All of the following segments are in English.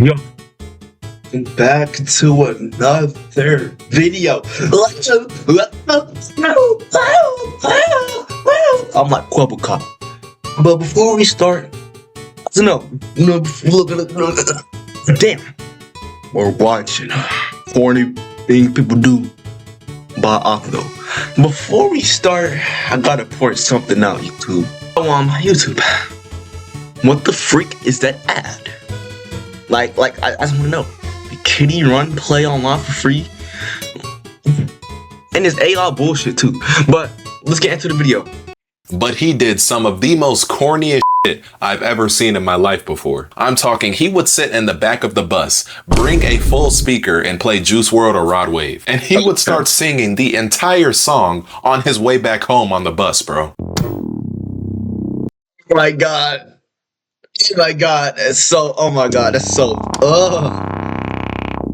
Yo, back to another video. I'm like Quibble Cop. But before we start, damn, we're watching Corny Things People Do by Octo. Before we start, I gotta point something out, YouTube. YouTube. What the freak is that ad? Like, I just wanna know. Kitty Run play online for free? And it's AI bullshit too. But let's get into the video. But he did some of the most corniest shit I've ever seen in my life before. I'm talking, he would sit in the back of the bus, bring a full speaker and play Juice WRLD or Rod Wave. And he would start singing the entire song on his way back home on the bus, bro. Oh my god. Oh my god. That's so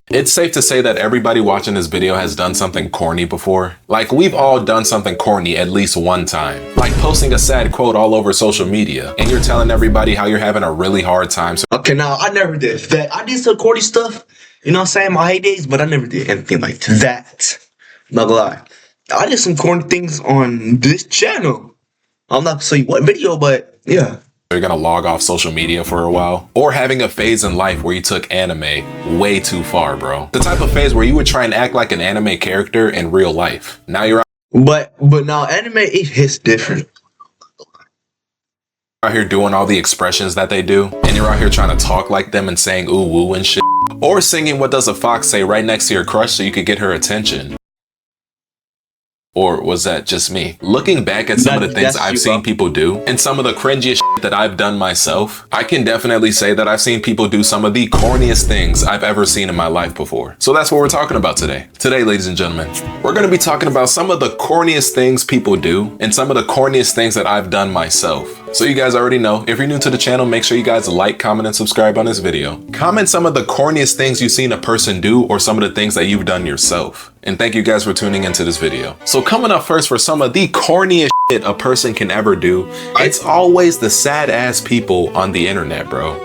It's safe to say that everybody watching this video has done something corny before. Like, we've all done something corny at least one time. Like posting a sad quote all over social media, and you're telling everybody how you're having a really hard time. Okay, now I never did that. I did some corny stuff, you know what I'm saying, my heydays, but I never did anything like that. Not gonna lie. I did some corny things on this channel. I'm not gonna say what video, but yeah. You're gonna log off social media for a while, or having a phase in life where you took anime way too far, bro. The type of phase where you would try and act like an anime character in real life. Now you're But now anime, it hits different. out here doing all the expressions that they do, and you're out here trying to talk like them and saying ooh woo and shit, or singing what does a fox say right next to your crush so you could get her attention. Or was that just me? Looking back at some of the things I've seen people do and some of the cringiest shit that I've done myself, I can definitely say that I've seen people do some of the corniest things I've ever seen in my life before. So that's what we're talking about today. Today, ladies and gentlemen, we're going to be talking about some of the corniest things people do and some of the corniest things that I've done myself. So you guys already know, if you're new to the channel, make sure you guys like, comment, and subscribe on this video. Comment some of the corniest things you've seen a person do or some of the things that you've done yourself. And thank you guys for tuning into this video. So coming up first for some of the corniest shit a person can ever do, it's always the sad ass people on the internet, bro.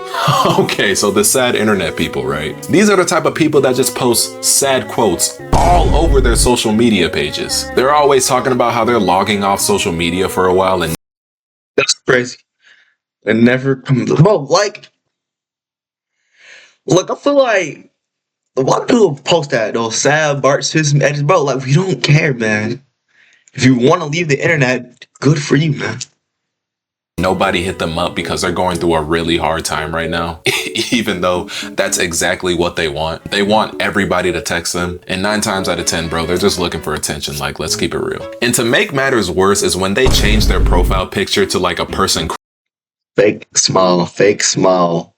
Okay, so the sad internet people, right? These are the type of people that just post sad quotes all over their social media pages. They're always talking about how they're logging off social media for a while, and That's crazy. It never comes. Bro, like I feel like a lot of people post that those sad Bart Simpson edits, bro. Like, we don't care, man. If you want to leave the internet, good for you, man. nobody hit them up because they're going through a really hard time right now. Even though that's exactly what they want. They want everybody to text them. And 9 times out of 10, bro, they're just looking for attention. Like, let's keep it real. And to make matters worse is when they change their profile picture to like a person. Fake smile.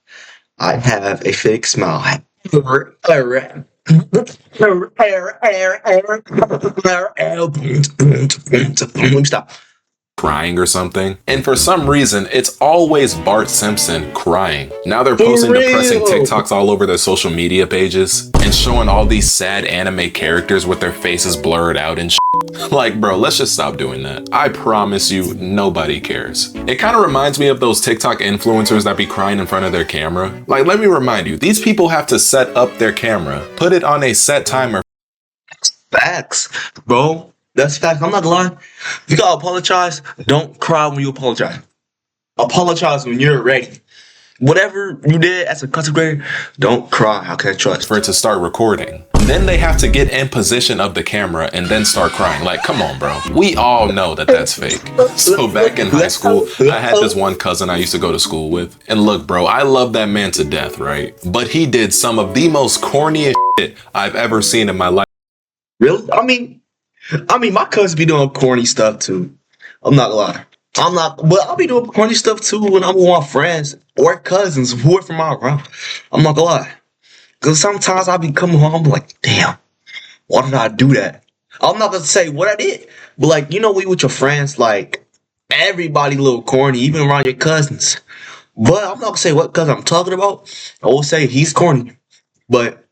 I have a fake smile. Stop. Crying or something, and for some reason it's always Bart Simpson crying. Now they're posting depressing TikToks all over their social media pages and showing all these sad anime characters with their faces blurred out and shit. Like, bro, let's just stop doing that. I promise you, nobody cares. It kind of reminds me of those TikTok influencers that be crying in front of their camera. Like, let me remind you, these people have to set up their camera, put it on a set timer. Facts, bro. That's facts. I'm not gonna lie. If you gotta apologize, don't cry when you apologize. Apologize when you're ready. Whatever you did as a content creator, don't cry. How can I trust? For it to start recording. Then they have to get in position of the camera and then start crying. Like, come on, bro. We all know that that's fake. So back in high school, I had this one cousin I used to go to school with. And look, bro, I love that man to death, right? But he did some of the most corniest shit I've ever seen in my life. Really? I mean, my cousin be doing corny stuff too. I'm not gonna lie. But I'll be doing corny stuff too when I'm with my friends or cousins who are from my around. I'm not gonna lie. Because sometimes I'll be coming home, I'm like, damn, why did I do that? I'm not gonna say what I did, but like, you know, we with your friends, like, everybody a little corny, even around your cousins. But I'm not gonna say what cousin I'm talking about. I will say he's corny. But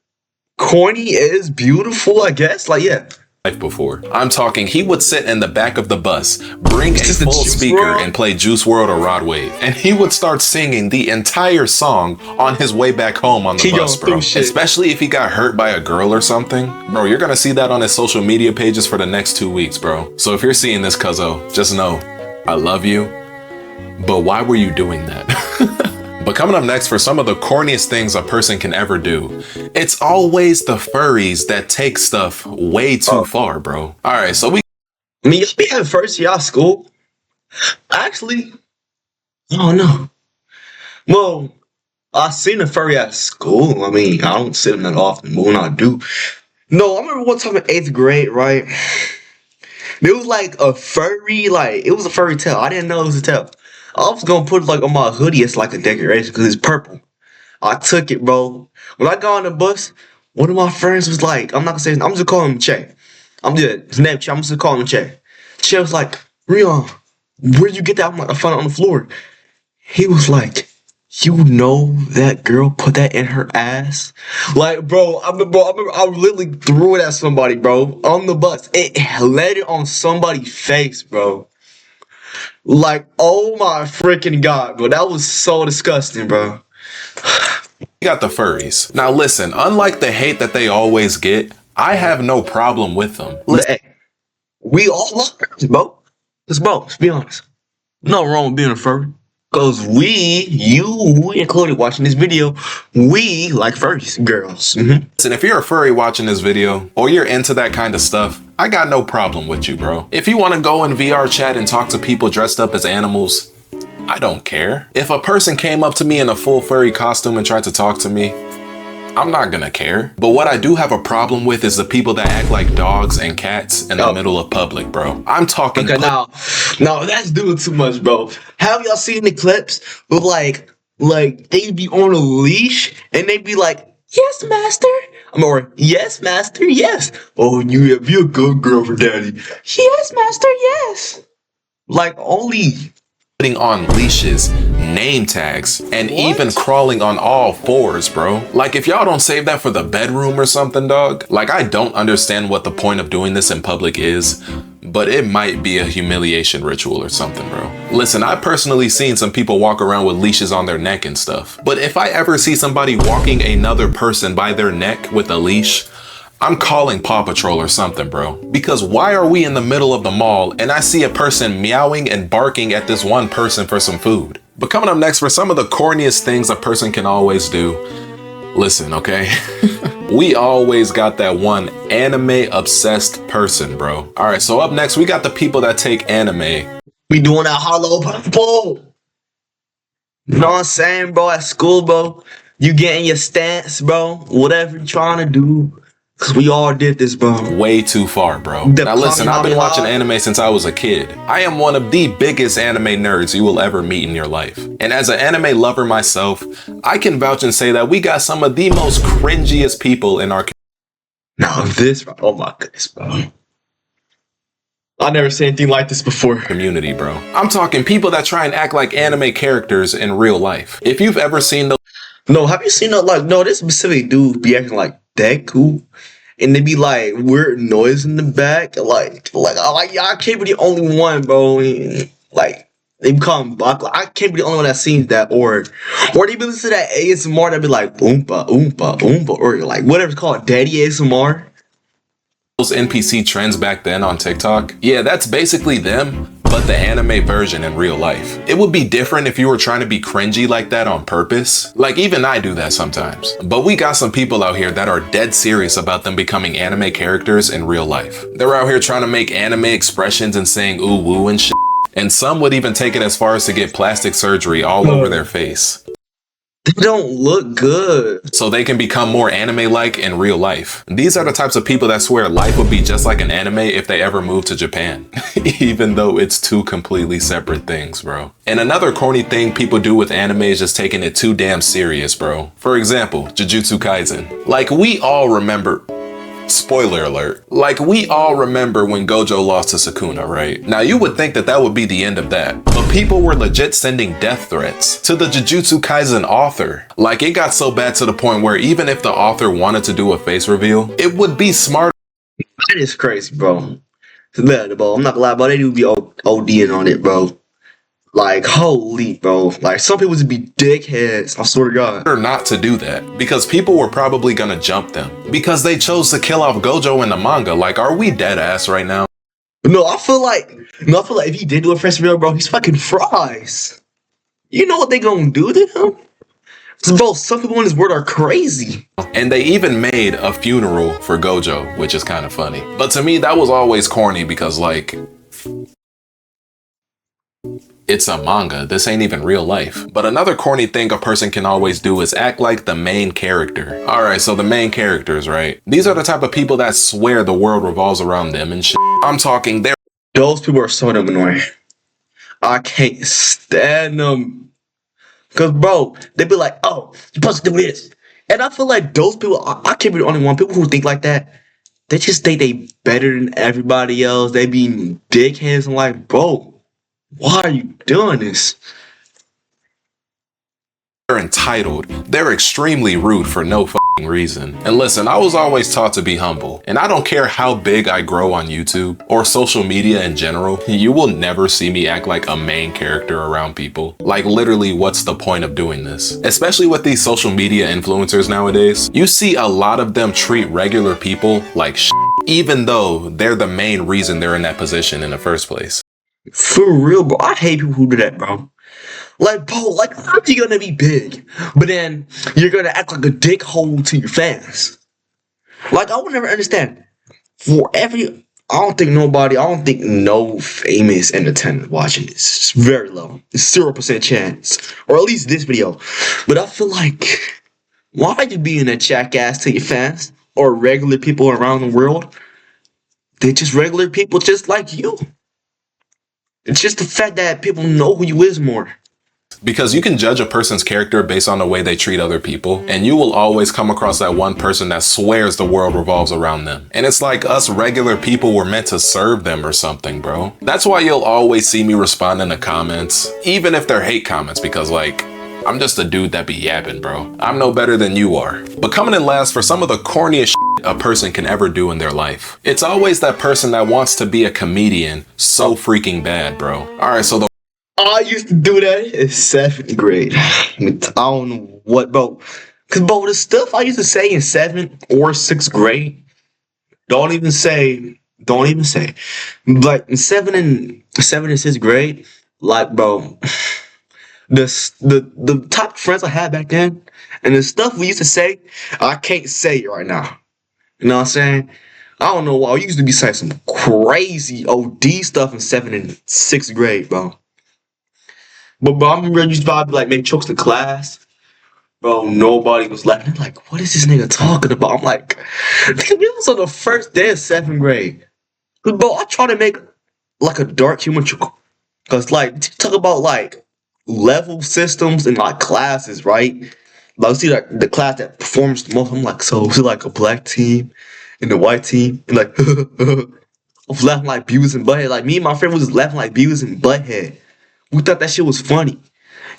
corny is beautiful, I guess. Like, yeah. life before. I'm talking he would sit in the back of the bus, bring a Just a full Juice speaker WRLD? and play Juice WRLD or Rod Wave, and he would start singing the entire song on his way back home on the He bus, going bro. through shit. Especially if he got hurt by a girl or something. Bro, you're gonna see that on his social media pages for the next 2 weeks, bro. So if you're seeing this, cuzzo, just know, I love you, but why were you doing that? But coming up next for some of the corniest things a person can ever do, it's always the furries that take stuff way too far, bro. All right, so I mean, y'all be having first year of school. Actually, I don't know. Well, I seen a furry at school. I mean, I don't see them that often, but when I do. No, I remember one time in 8th grade, right? There was like a furry, like, it was a furry tail. I didn't know it was a tail. I was gonna put it like on my hoodie as like a decoration because it's purple. I took it, bro. When I got on the bus, one of my friends was like, I'm not gonna say his name, I'm just calling him Che. His name Che, I'm just calling him Che. Che was like, Rion, where'd you get that? I found it on the floor. He was like, you know that girl put that in her ass? Like, bro, I remember I literally threw it at somebody, bro, on the bus. It landed on somebody's face, bro. Like, oh my freaking God, bro. That was so disgusting, bro. we got the furries. Now listen, unlike the hate that they always get, I have no problem with them. Hey, we all love furries, bro. Let's be honest. No wrong with being a furry. Because you included watching this video, we like furries, girls. Listen, if you're a furry watching this video, or you're into that kind of stuff, I got no problem with you, bro. If you want to go in VR chat and talk to people dressed up as animals, I don't care. If a person came up to me in a full furry costume and tried to talk to me, I'm not gonna care. But what I do have a problem with is the people that act like dogs and cats in the middle of public, bro. I'm talking. Okay, now that's doing too much, bro. Have y'all seen the clips with like they be on a leash and they be like, yes, master. Or yes, master, yes. Oh, you be a good girl for daddy. Yes, master, yes. Like only putting on leashes, name tags, and even crawling on all fours, bro. Like, if y'all don't save that for the bedroom or something, dog, like, I don't understand what the point of doing this in public is, but it might be a humiliation ritual or something, bro. Listen, I've personally seen some people walk around with leashes on their neck and stuff, but if I ever see somebody walking another person by their neck with a leash, I'm calling Paw Patrol or something, bro. Because why are we in the middle of the mall and I see a person meowing and barking at this one person for some food? But coming up next for some of the corniest things a person can always do. Listen, okay? We always got that one anime obsessed person, bro. All right, so up next, we got the people that take anime. we doing that hollow purple. You know what I'm saying, bro? At school, bro, you getting your stance, bro. Whatever you trying to do. Cause we all did this, bro. Way too far, bro. Now listen, I've been watching anime since I was a kid. I am one of the biggest anime nerds you will ever meet in your life. And as an anime lover myself, I can vouch and say that we got some of the most cringiest people in our Now this, bro. Oh my goodness, bro. I never seen anything like this before. community, bro. I'm talking people that try and act like anime characters in real life. If you've ever seen those No, have you seen that? Like, no, this specific dude be acting like that cool, and they be like weird noise in the back, I can't be the only one, bro. Like they become buck. Like, I can't be the only one that seen that, or they be listening to that ASMR that be like oompa oompa oompa, or like whatever it's called, daddy ASMR. those NPC trends back then on TikTok, yeah, that's basically them, but the anime version in real life. It would be different if you were trying to be cringy like that on purpose. Like, even I do that sometimes. But we got some people out here that are dead serious about them becoming anime characters in real life. They're out here trying to make anime expressions and saying ooh woo and shit. And some would even take it as far as to get plastic surgery all over their face, They don't look good. so they can become more anime-like in real life. These are the types of people that swear life would be just like an anime if they ever moved to Japan, even though it's two completely separate things, bro. And another corny thing people do with anime is just taking it too damn serious, bro. For example, Jujutsu Kaisen. Like, we all remember, spoiler alert, like, we all remember when Gojo lost to Sukuna, right? Now, you would think that that would be the end of that, but people were legit sending death threats to the Jujutsu Kaisen author. Like, it got so bad to the point where even if the author wanted to do a face reveal, it would be smart That is crazy, bro. Bro, I'm not gonna lie, bro. They do be ODing on it, bro. Like, holy, bro. Like, some people just be dickheads. I swear to God. Or not to do that, because people were probably gonna jump them because they chose to kill off Gojo in the manga. Like, are we dead ass right now? No, I feel like, if he did do a fresh real, bro, he's fucking fries. You know what they gonna do to him? Bro, some people in this world are crazy. And they even made a funeral for Gojo, which is kind of funny. But to me, that was always corny because, like, it's a manga. This ain't even real life. But another corny thing a person can always do is act like the main character. Alright, so the main characters, right? These are the type of people that swear the world revolves around them and shit. I'm talking those people are so damn annoying. I can't stand them. Cause bro, they be like, oh, you're supposed to do this. And I feel like those people, I can't be the only one. People who think like that, they just think they better than everybody else. They be dickheads and like, bro, why are you doing this? they're entitled. They're extremely rude for no fucking reason. And listen, I was always taught to be humble. And I don't care how big I grow on YouTube or social media in general, you will never see me act like a main character around people. Like literally, what's the point of doing this? Especially with these social media influencers nowadays, you see a lot of them treat regular people like shit, even though they're the main reason they're in that position in the first place. For real, bro. I hate people who do that, bro. Like, bro, like, how you gonna be big, but then you're gonna act like a dickhole to your fans? Like, I would never understand. I don't think no famous entertainer watching this. It's very low. It's 0% chance. Or at least this video. But I feel like, why are you being a jackass to your fans? Or regular people around the world? They're just regular people just like you. It's just the fact that people know who you is more. Because you can judge a person's character based on the way they treat other people, and you will always come across that one person that swears the world revolves around them. And it's like us regular people were meant to serve them or something, bro. That's why you'll always see me responding to comments, even if they're hate comments, because like, I'm just a dude that be yapping, bro. I'm no better than you are. But coming in last for some of the corniest shit a person can ever do in their life. It's always that person that wants to be a comedian so freaking bad, bro. Alright, so I used to do that in 7th grade. I don't know what, bro. Cause bro, the stuff I used to say in 7th or 6th grade, don't even say. Like in 7th and 6th grade, like bro, the top friends I had back then, and the stuff we used to say, I can't say it right now. You know what I'm saying? I don't know why. I used to be saying some crazy OD stuff in 7th and 6th grade, bro. But bro, I remember I used to probably like make jokes to class. Bro, nobody was laughing. They're like, what is this nigga talking about? I'm like, this was on the first day of 7th grade. But bro, I try to make like a dark humor joke. Cause like talk about like level systems in like classes, right? Like see like the class that performs the most. I'm like, so is it like a black team and the white team? And like I was laughing like Beavis and Butthead. Like me and my friend was just laughing like Beavis and Butthead. We thought that shit was funny.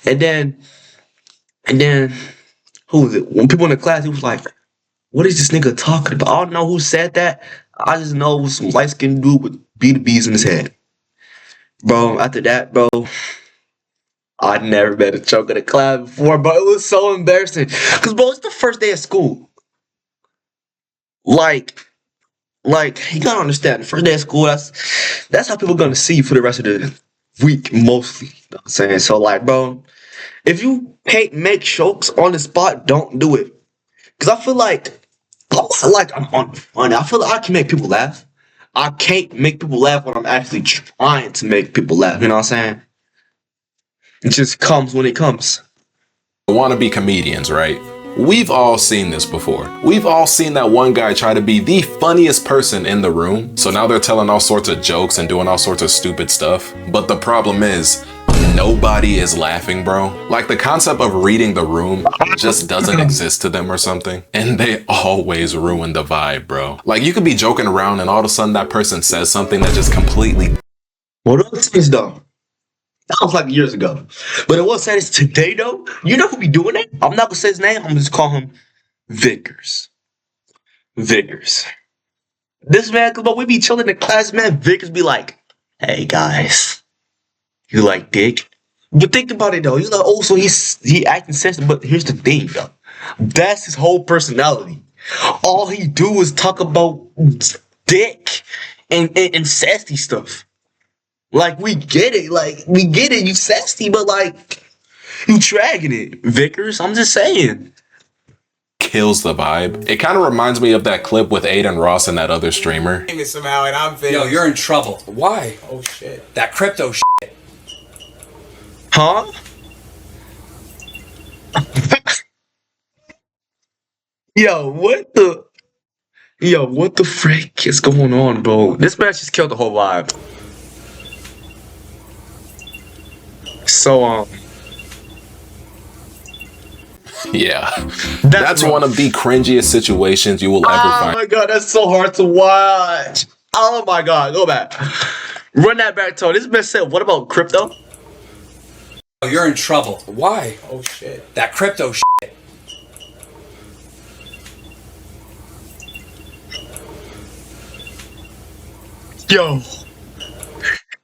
And then, who was it? When people in the class, it was like, what is this nigga talking about? I don't know who said that. I just know it was some light-skinned dude with BDBs in his head. Bro, after that, bro, I'd never been a joke in a class before, but it was so embarrassing. Because, bro, it's the first day of school. Like, you gotta understand, the first day of school, that's how people gonna see you for the rest of the week, mostly. You know what I'm saying? So, like, bro, if you can't make jokes on the spot, don't do it. Because I feel like I'm funny. I feel like I can make people laugh. I can't make people laugh when I'm actually trying to make people laugh. You know what I'm saying? It just comes when it comes. wannabe comedians, right? We've all seen this before. We've all seen that one guy try to be the funniest person in the room. So now they're telling all sorts of jokes and doing all sorts of stupid stuff. But the problem is, nobody is laughing, bro. Like the concept of reading the room just doesn't exist to them or something. And they always ruin the vibe, bro. Like you could be joking around and all of a sudden that person says something that just completely... Well, those things though. That was like years ago. But it was said is today though. You know who be doing it? I'm not gonna say his name. I'm gonna just call him Vickers. Vickers. This man, cause we be chilling in class, man. Vickers be like, "Hey guys, you like dick?" But think about it though. He's like, oh, so he acting sensitive. But here's the thing, though. That's his whole personality. All he do is talk about dick and sassy stuff. Like we get it, you sassy, but like you dragging it, Vickers. I'm just saying. Kills the vibe. It kind of reminds me of that clip with Aiden Ross and that other streamer. Somehow, and I'm Yo, you're in trouble. Why? Oh shit. That crypto shit. Huh? Yo, what the frick is going on, bro? This match just killed the whole vibe. So, Yeah, that's rough. one of the cringiest situations you will ever Oh find. my god, that's so hard to watch. Oh my god, go back. Run that back, Tone. This man said, what about crypto? Yo, you're in trouble. Why? Oh shit. That crypto shit. Yo.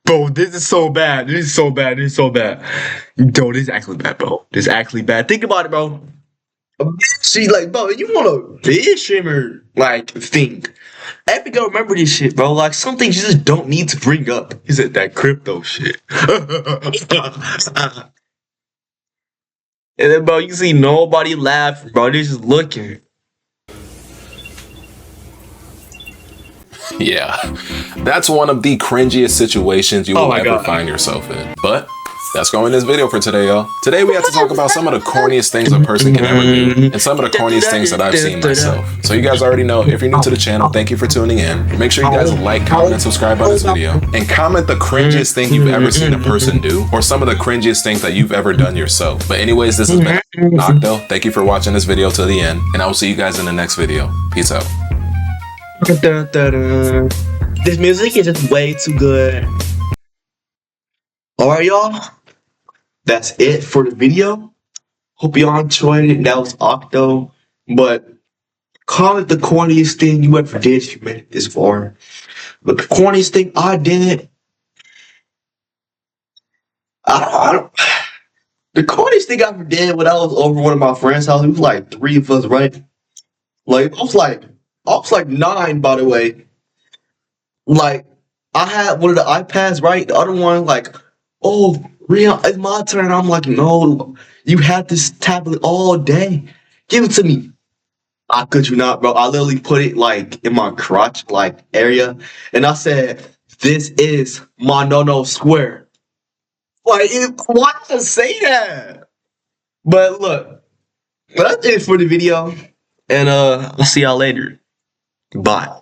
Bro, this is so bad. This is so bad. This is so bad. Yo, this is actually bad, bro. This is actually bad. Think about it, bro. See, like, bro, you want a big streamer, like, thing. Epic gotta remember this shit, bro. Like, some things you just don't need to bring up. He said that crypto shit. And then, bro, you see nobody laughing, bro. They're just looking. Yeah, that's one of the cringiest situations you Oh will my ever God. find yourself in. But that's going to this video for today, y'all. Today we have to talk about some of the corniest things a person can ever do, and some of the corniest things that I've seen myself. So you guys already know, if you're new to the channel, thank you for tuning in. Make sure you guys like, comment, and subscribe on this video. And comment the cringiest thing you've ever seen a person do, or some of the cringiest things that you've ever done yourself. But anyways, this has been Octo. Thank you for watching this video till the end, and I will see you guys in the next video. Peace out. This music is just way too good. Alright, y'all. That's it for the video. Hope y'all enjoyed it. That was Octo. But call it the corniest thing you ever did if you made it this far. But the corniest thing I did, I don't. The corniest thing I ever did when I was over one of my friends' house, it was like 3 of us, right? Like I was like 9, by the way. Like I had one of the iPads, right? The other one, like, oh, Rion, it's my turn. I'm like, no, you had this tablet all day. Give it to me. I could you not, bro. I literally put it like in my crotch, like area, and I said, "This is my no square." Like, why did I say that? But look, that's it for the video, and I'll see y'all later. Bye.